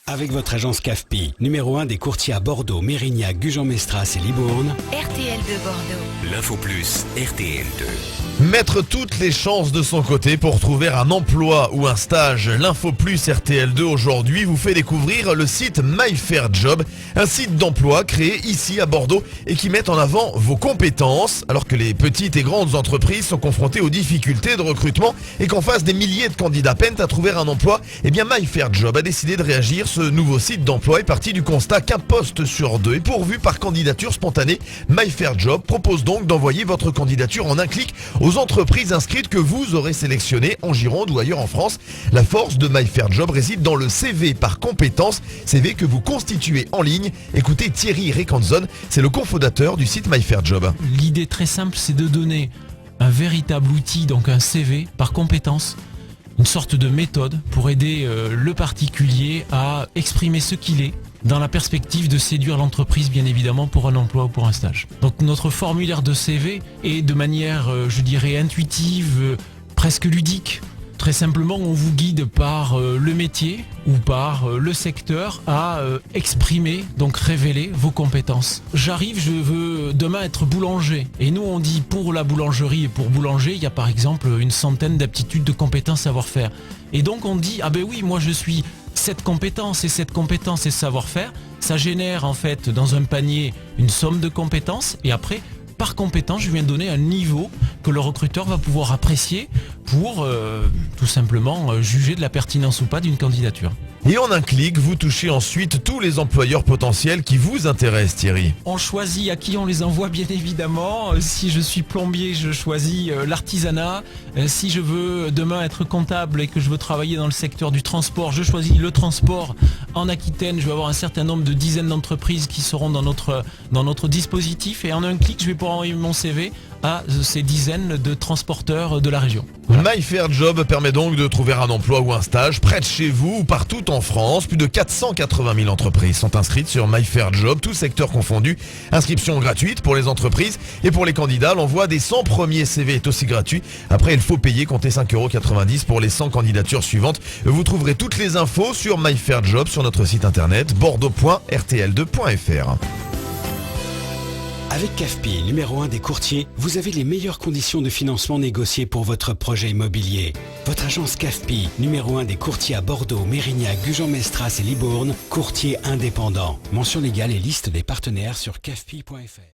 Avec votre agence CAFPI, numéro 1 des courtiers à Bordeaux, Mérignac, Gujan-Mestras et Libourne. RTL de Bordeaux. L'Info Plus, RTL2. Mettre toutes les chances de son côté pour trouver un emploi ou un stage. L'Info Plus RTL2 aujourd'hui vous fait découvrir le site MyFairJob, un site d'emploi créé ici à Bordeaux et qui met en avant vos compétences alors que les petites et grandes entreprises sont confrontées aux difficultés de recrutement et qu'en face des milliers de candidats peinent à trouver un emploi. Eh bien MyFairJob a décidé de réagir. Ce nouveau site d'emploi est parti du constat qu'un poste sur deux est pourvu par candidature spontanée. MyFairJob propose donc d'envoyer votre candidature en un clic aux entreprises inscrites que vous aurez sélectionnées en Gironde ou ailleurs en France. La force de MyFairJob réside dans le CV par compétences, CV que vous constituez en ligne. Écoutez Thierry Recanzon, c'est le cofondateur du site MyFairJob. L'idée très simple, c'est de donner un véritable outil, donc un CV par compétences, une sorte de méthode pour aider le particulier à exprimer ce qu'il est, dans la perspective de séduire l'entreprise, bien évidemment, pour un emploi ou pour un stage. Donc notre formulaire de CV est de manière, je dirais, intuitive, presque ludique. Très simplement, on vous guide par le métier ou par le secteur à exprimer, donc révéler vos compétences. J'arrive, je veux demain être boulanger. Et nous, on dit pour la boulangerie et pour boulanger, il y a par exemple une centaine d'aptitudes, de compétences, savoir-faire. Et donc on dit, ah ben oui, moi je suis cette compétence et savoir-faire. Ça génère en fait dans un panier une somme de compétences et après, par compétence, je viens de donner un niveau que le recruteur va pouvoir apprécier pour tout simplement juger de la pertinence ou pas d'une candidature. Et en un clic, vous touchez ensuite tous les employeurs potentiels qui vous intéressent, Thierry. On choisit à qui on les envoie, bien évidemment. Si je suis plombier, je choisis l'artisanat. Si je veux demain être comptable et que je veux travailler dans le secteur du transport, je choisis le transport. En Aquitaine, je vais avoir un certain nombre de dizaines d'entreprises qui seront dans notre dispositif. Et en un clic, je vais pouvoir envoyer mon CV à ces dizaines de transporteurs de la région. Voilà. MyFairJob permet donc de trouver un emploi ou un stage près de chez vous ou partout en France. Plus de 480 000 entreprises sont inscrites sur MyFairJob, tous secteurs confondus. Inscription gratuite pour les entreprises et pour les candidats. L'envoi des 100 premiers CV est aussi gratuit. Après, il faut payer, comptez 5,90 € pour les 100 candidatures suivantes. Vous trouverez toutes les infos sur MyFairJob sur notre site internet bordeaux.rtl2.fr. Avec CAFPI, numéro 1 des courtiers, vous avez les meilleures conditions de financement négociées pour votre projet immobilier. Votre agence CAFPI, numéro 1 des courtiers à Bordeaux, Mérignac, Gujan-Mestras et Libourne, courtier indépendant. Mention légale et liste des partenaires sur cafpi.fr.